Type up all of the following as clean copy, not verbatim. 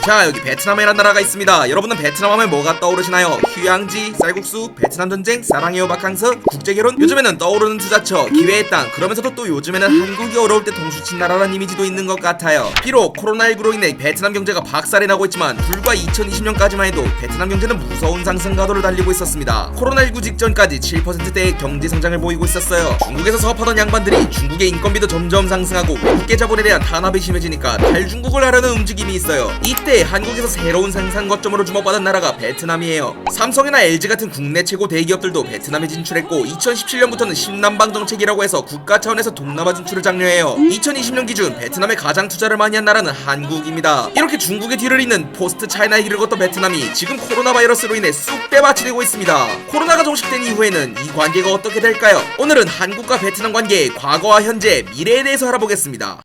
자, 여기 베트남이라는 나라가 있습니다. 여러분은 베트남 하면 뭐가 떠오르시나요? 휴양지, 쌀국수, 베트남 전쟁, 사랑해요 바캉스, 국제결혼? 요즘에는 떠오르는 투자처, 기회의 땅. 그러면서도 또 요즘에는 한국이 어려울 때 동수친 나라라는 이미지도 있는 것 같아요. 비록 코로나19로 인해 베트남 경제가 박살이 나고 있지만 불과 2020년까지만 해도 베트남 경제는 무서운 상승 가도를 달리고 있었습니다. 코로나19 직전까지 7%대의 경제 성장을 보이고 있었어요. 중국에서 사업하던 양반들이 중국의 인건비도 점점 상승하고 외국계 자본에 대한 탄압이 심해지니까 탈중국을 하려는 움직임이 있어요. 이때 한국에서 새로운 생산 거점으로 주목받은 나라가 베트남이에요. 삼성이나 LG 같은 국내 최고 대기업들도 베트남에 진출했고 2017년부터는 신남방 정책이라고 해서 국가 차원에서 동남아 진출을 장려해요. 2020년 기준 베트남에 가장 투자를 많이 한 나라는 한국입니다. 이렇게 중국의 뒤를 잇는 포스트 차이나의 길을 걷던 베트남이 지금 코로나 바이러스로 인해 쑥 빼받치되고 있습니다. 코로나가 종식된 이후에는 이 관계가 어떻게 될까요? 오늘은 한국과 베트남 관계의 과거와 현재, 미래에 대해서 알아보겠습니다.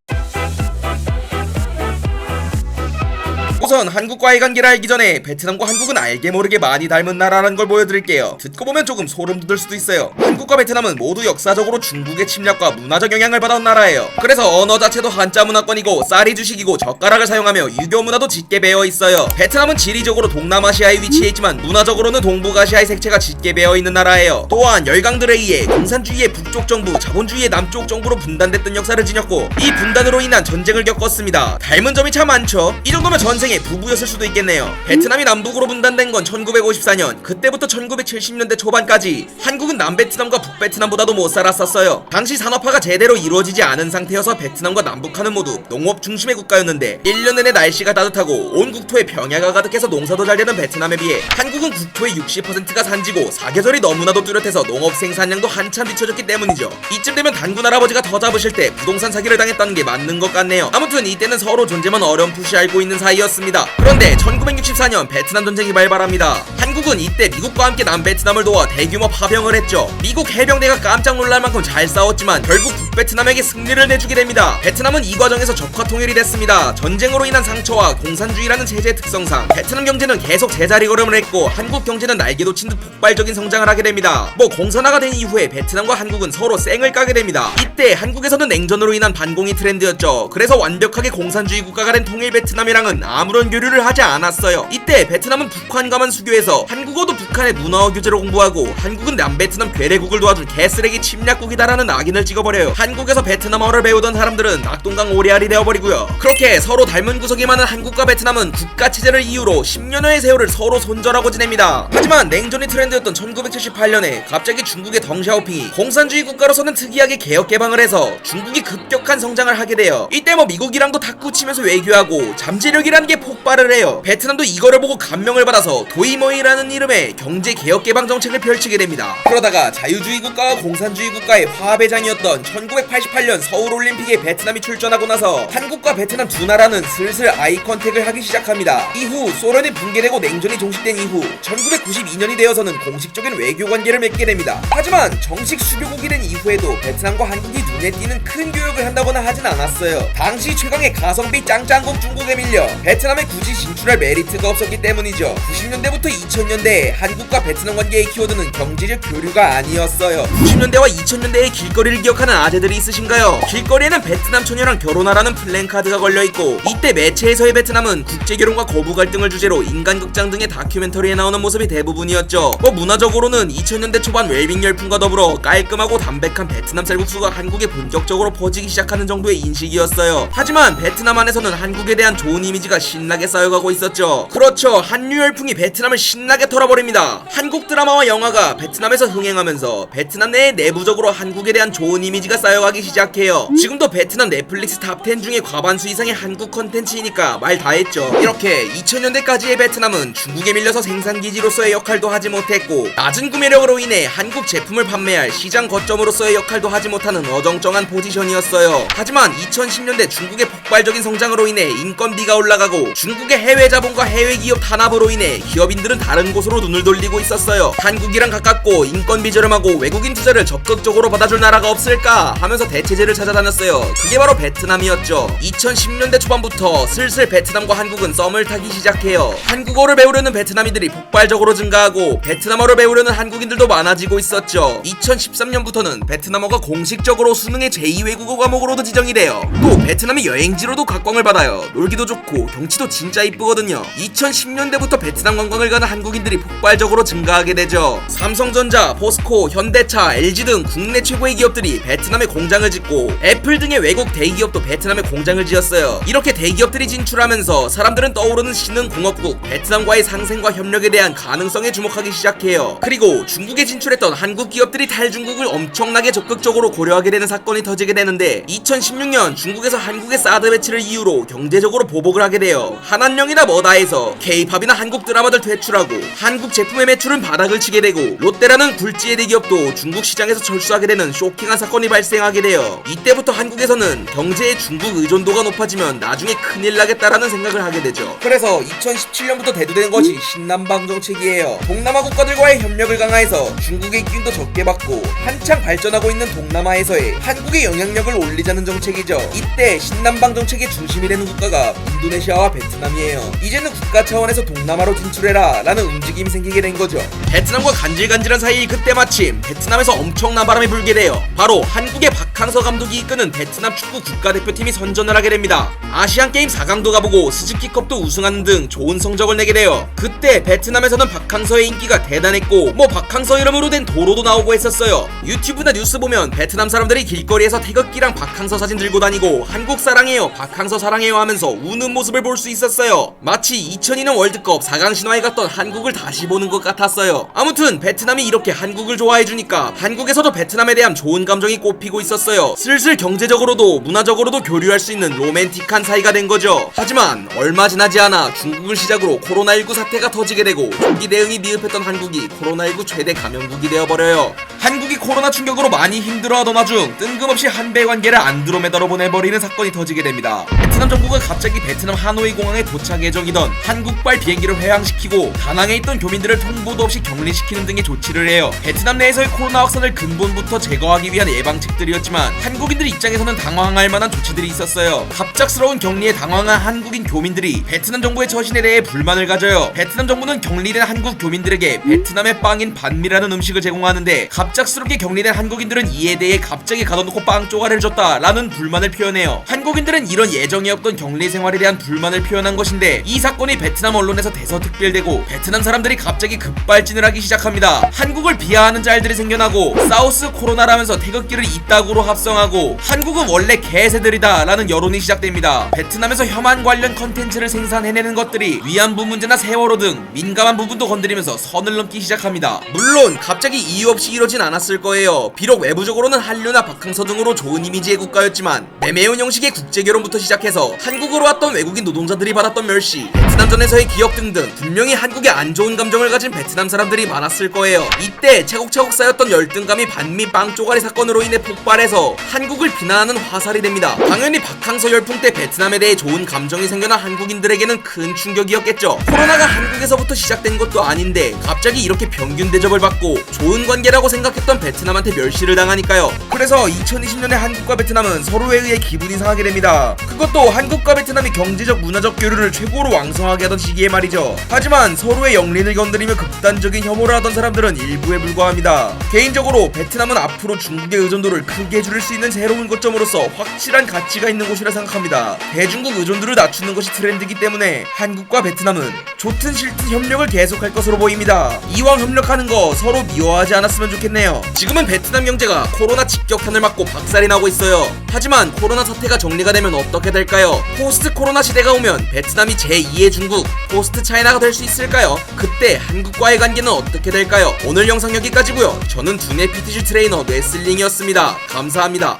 우선 한국과의 관계를 알기 전에 베트남과 한국은 알게 모르게 많이 닮은 나라라는 걸 보여드릴게요. 듣고 보면 조금 소름 돋을 수도 있어요. 한국과 베트남은 모두 역사적으로 중국의 침략과 문화적 영향을 받아온 나라예요. 그래서 언어 자체도 한자 문화권이고 쌀이 주식이고 젓가락을 사용하며 유교 문화도 짙게 배어 있어요. 베트남은 지리적으로 동남아시아에 위치해 있지만 문화적으로는 동북아시아의 색채가 짙게 배어 있는 나라예요. 또한 열강들에 의해 공산주의의 북쪽 정부, 자본주의의 남쪽 정부로 분단됐던 역사를 지녔고 이 분단으로 인한 전쟁을 겪었습니다. 닮은 점이 참 많죠. 이 정도면 전생에 부부였을 수도 있겠네요. 베트남이 남북으로 분단된 건 1954년, 그때부터 1970년대 초반까지 한국은 남베트남과 북베트남보다도 못 살았었어요. 당시 산업화가 제대로 이루어지지 않은 상태여서 베트남과 남북한은 모두 농업 중심의 국가였는데 1년 내내 날씨가 따뜻하고 온 국토에 평야가 가득해서 농사도 잘 되는 베트남에 비해 한국은 국토의 60%가 산지고 사계절이 너무나도 뚜렷해서 농업 생산량도 한참 뒤처졌기 때문이죠. 이쯤 되면 단군 할아버지가 더 잡으실 때 부동산 사기를 당했다는 게 맞는 것 같네요. 아무튼 이때는 서로 존재만 어렴풋이 알고 있는 사이였습니다. 그런데 1964년 베트남 전쟁이 발발합니다. 한국은 이때 미국과 함께 남베트남을 도와 대규모 파병을 했죠. 미국 해병대가 깜짝 놀랄 만큼 잘 싸웠지만 결국 북베트남에게 승리를 내주게 됩니다. 베트남은 이 과정에서 적화 통일이 됐습니다. 전쟁으로 인한 상처와 공산주의라는 체제의 특성상 베트남 경제는 계속 제자리 걸음을 했고 한국 경제는 날개도 친 듯 폭발적인 성장을 하게 됩니다. 공산화가 된 이후에 베트남과 한국은 서로 쌩을 까게 됩니다. 이때 한국에서는 냉전으로 인한 반공이 트렌드였죠. 그래서 완벽하게 공산주의 국가가 된 통일 베트남이랑은 아무런 교류를 하지 않았어요. 이때 베트남은 북한과만 수교해서 한국어도 북한의 문화어 교재로 공부하고 한국은 남베트남 괴뢰국을 도와준 개쓰레기 침략국이다라는 악인을 찍어버려요. 한국에서 베트남어를 배우던 사람들은 낙동강 오리알이 되어버리고요. 그렇게 서로 닮은 구석이 많은 한국과 베트남은 국가체제를 이유로 10년여의 세월을 서로 손절하고 지냅니다. 하지만 냉전이 트렌드였던 1978년에 갑자기 중국의 덩샤오핑이 공산주의 국가로서는 특이하게 개혁 개방을 해서 중국이 급격한 성장을 하게 돼요. 이때 미국이랑도 탁구 치면서 외교하고 잠재력이라는 게 폭발을 해요. 베트남도 이거를 보고 감명을 받아서 도이모이라는 이름의 경제 개혁 개방 정책을 펼치게 됩니다. 그러다가 자유주의 국가와 공산주의 국가의 화합회장이었던 1988년 서울올림픽에 베트남이 출전하고 나서 한국과 베트남 두 나라는 슬슬 아이 컨택을 하기 시작합니다. 이후 소련이 붕괴되고 냉전이 종식된 이후 1992년이 되어서는 공식적인 외교 관계를 맺게 됩니다. 하지만 정식 수교국이 된 이후에도 베트남과 한국이 눈에 띄는 큰 교역을 한다거나 하진 않았어요. 당시 최강의 가성비 짱짱국 중국에 밀려 베트남에 굳이 진출할 메리트가 없었기 때문이죠. 90년대부터 2000년대에 한국과 베트남 관계의 키워드는 경제적 교류가 아니었어요. 90년대와 2000년대의 길거리를 기억하는 아재들이 있으신가요? 길거리에는 베트남 처녀랑 결혼하라는 플랜카드가 걸려있고 이때 매체에서의 베트남은 국제결혼과 거부 갈등을 주제로 인간극장 등의 다큐멘터리에 나오는 모습이 대부분이었죠. 문화적으로는 2000년대 초반 웰빙 열풍과 더불어 깔끔하고 담백한 베트남 쌀국수가 한국에 본격적으로 퍼지기 시작하는 정도의 인식이었어요. 하지만 베트남 안에서는 한국에 대한 좋은 이미지가 신나게 쌓여가고 있었죠. 그렇죠. 한류 열풍이 베트남을 신나게 털어버립니다. 한국 드라마와 영화가 베트남에서 흥행하면서 베트남 내에 내부적으로 한국에 대한 좋은 이미지가 쌓여가기 시작해요. 지금도 베트남 넷플릭스 탑10 중에 과반수 이상의 한국 컨텐츠이니까 말 다 했죠. 이렇게 2000년대까지의 베트남은 중국에 밀려서 생산기지로서의 역할도 하지 못했고 낮은 구매력으로 인해 한국 제품을 판매할 시장 거점으로서의 역할도 하지 못하는 어정쩡한 포지션이었어요. 하지만 2010년대 중국의 폭발적인 성장으로 인해 인건비가 올라가고 중국의 해외 자본과 해외 기업 탄압으로 인해 기업인들은 다른 곳으로 눈을 돌리고 있었어요. 한국이랑 가깝고 인건비 저렴하고 외국인 투자를 적극적으로 받아줄 나라가 없을까 하면서 대체제를 찾아다녔어요. 그게 바로 베트남이었죠. 2010년대 초반부터 슬슬 베트남과 한국은 썸을 타기 시작해요. 한국어를 배우려는 베트남이들이 폭발적으로 증가하고 베트남어를 배우려는 한국인들도 많아지고 있었죠. 2013년부터는 베트남어가 공식적으로 수능의 제2외국어 과목으로도 지정이 돼요. 또 베트남이 여행 인지로도 각광을 받아요. 놀기도 좋고 경치도 진짜 이쁘거든요. 2010년대부터 베트남 관광을 가는 한국인들이 폭발적으로 증가하게 되죠. 삼성전자, 포스코, 현대차, LG 등 국내 최고의 기업들이 베트남에 공장을 짓고 애플 등의 외국 대기업도 베트남에 공장을 지었어요. 이렇게 대기업들이 진출하면서 사람들은 떠오르는 신흥공업국 베트남과의 상생과 협력에 대한 가능성에 주목하기 시작해요. 그리고 중국에 진출했던 한국 기업들이 탈중국을 엄청나게 적극적으로 고려하게 되는 사건이 터지게 되는데 2016년 중국에서 한국의 사드 배치를 이유로 경제적으로 보복을 하게 돼요. 한한령이나 뭐다에서 K-팝이나 한국 드라마들 퇴출하고 한국 제품의 매출은 바닥을 치게 되고 롯데라는 굴지의 대기업도 중국 시장에서 철수하게 되는 쇼킹한 사건이 발생하게 돼요. 이때부터 한국에서는 경제의 중국 의존도가 높아지면 나중에 큰일 나겠다라는 생각을 하게 되죠. 그래서 2017년부터 대두되는 것이 신남방 정책이에요. 동남아 국가들과의 협력을 강화해서 중국의 기운도 적게 받고 한창 발전하고 있는 동남아에서의 한국의 영향력을 올리자는 정책이죠. 이때 신남방 정책의 중심이 되는 국가가 인도네시아와 베트남이에요. 이제는 국가 차원에서 동남아로 진출해라 라는 움직임이 생기게 된 거죠. 베트남과 간질간질한 사이 그때 마침 베트남에서 엄청난 바람이 불게 돼요. 바로 한국의 박항서 감독이 이끄는 베트남 축구 국가대표팀이 선전을 하게 됩니다. 아시안게임 4강도 가보고 스즈키컵도 우승하는 등 좋은 성적을 내게 돼요. 그때 베트남에서는 박항서의 인기가 대단했고 박항서 이름으로 된 도로도 나오고 했었어요. 유튜브나 뉴스 보면 베트남 사람들이 길거리에서 태극기랑 박항서 사진 들고 다니고 한국 사랑해요, 박항서 사랑해요 하면서 우는 모습을 볼 수 있었어요. 마치 2002년 월드컵 4강 신화에 갔던 한국을 다시 보는 것 같았어요. 아무튼 베트남이 이렇게 한국을 좋아해주니까 한국에서도 베트남에 대한 좋은 감정이 꽃피고 있었어요. 슬슬 경제적으로도 문화적으로도 교류할 수 있는 로맨틱한 사이가 된 거죠. 하지만 얼마 지나지 않아 중국을 시작으로 코로나19 사태가 터지게 되고 조기 대응이 미흡했던 한국이 코로나19 최대 감염국이 되어버려요. 한국이 코로나 충격으로 많이 힘들어하던 와중 뜬금없이 한배 관계를 안드로메다로 보내버리는 사건이 터지게 됩니다. 베트남 정부가 갑자기 베트남 하노이 공항에 도착 예정이던 한국발 비행기를 회항시키고 다낭에 있던 교민들을 통보도 없이 격리시키는 등의 조치를 해요. 베트남 내에서의 코로나 확산을 근본부터 제거하기 위한 예방책들이었지만 한국인들 입장에서는 당황할 만한 조치들이 있었어요. 갑작스러운 격리에 당황한 한국인 교민들이 베트남 정부의 처신에 대해 불만을 가져요. 베트남 정부는 격리된 한국 교민들에게 베트남의 빵인 반미라는 음식을 제공하는데 갑작스럽게 격리된 한국인들은 이에 대해 갑자기 가둬놓고 빵 쪼가리를 줬다라는 불만을 표현해요. 한국인들은 이런 예정이 없던 격리 생활에 대한 불만을 표현한 것인데 이 사건이 베트남 언론에서 대서특필되고 베트남 사람들이 갑자기 급발진을 하기 시작합니다. 한국을 비하하는 짤들이 생겨나고 사우스 코로나라면서 태극기를 이따구로 합성하고 한국은 원래 개새들이다 라는 여론이 시작됩니다. 베트남에서 혐한 관련 컨텐츠를 생산해내는 것들이 위안부 문제나 세월호 등 민감한 부분도 건드리면서 선을 넘기 시작합니다. 물론 갑자기 이유 없이 이러진 않았을 거예요. 비록 외부적으로는 한류나 박항서 등으로 좋은 이미지의 국가였지만 매매운 형식의 국제결혼부터 시작해서 한국으로 왔던 외국인 노동자들이 받았던 멸시, 베트남전에서의 기억 등등 분명히 한국에 안 좋은 감정을 가진 베트남 사람들이 많았을 거예요. 이때 차곡차곡 쌓였던 열등감이 반미 빵 쪼가리 사건으로 인해 폭발해서 한국을 비난하는 화살이 됩니다. 당연히 박항서 열풍 때 베트남에 대해 좋은 감정이 생겨난 한국인들에게는 큰 충격이었겠죠. 코로나가 한국에서부터 시작된 것도 아닌데 갑자기 이렇게 평균 대접을 받고 좋은 관계라고 생각했던 베트남한테 멸시를 당하니까요. 그래서 2020년에 한국과 베트남은 서로에 의해 기분이 상하게 됩니다. 그것도 한국과 베트남이 경제적 문화적 교류를 최고로 왕성하게 하던 시기에 말이죠. 하지만 서로의 영린을 건드리며 극단적인 혐오를 하던 사람들은 일부에 불과합니다. 개인적으로 베트남은 앞으로 중국의 의존도를 크게 줄일 수 있는 새로운 거점으로서 확실한 가치가 있는 곳이라 생각합니다. 대중국 의존도를 낮추는 것이 트렌드이기 때문에 한국과 베트남은 좋든 싫든 협력을 계속할 것으로 보입니다. 이왕 협력하는 거 서로 미워하지 않았으면 좋겠네요. 지금은 베트남 경제가 코로나 직격탄을 맞고 박살이 나고 있어요. 하지만 코로나 사태가 정리가 되면 어떻게 될까요? 포스트 코로나 시대가 오면 베트남이 제2의 중국, 포스트 차이나가 될 수 있을까요? 그때 한국과의 관계는 어떻게 될까요? 오늘 영상 여기까지고요. 저는 두뇌 PTG 트레이너 뇌슬링이었습니다. 감사합니다.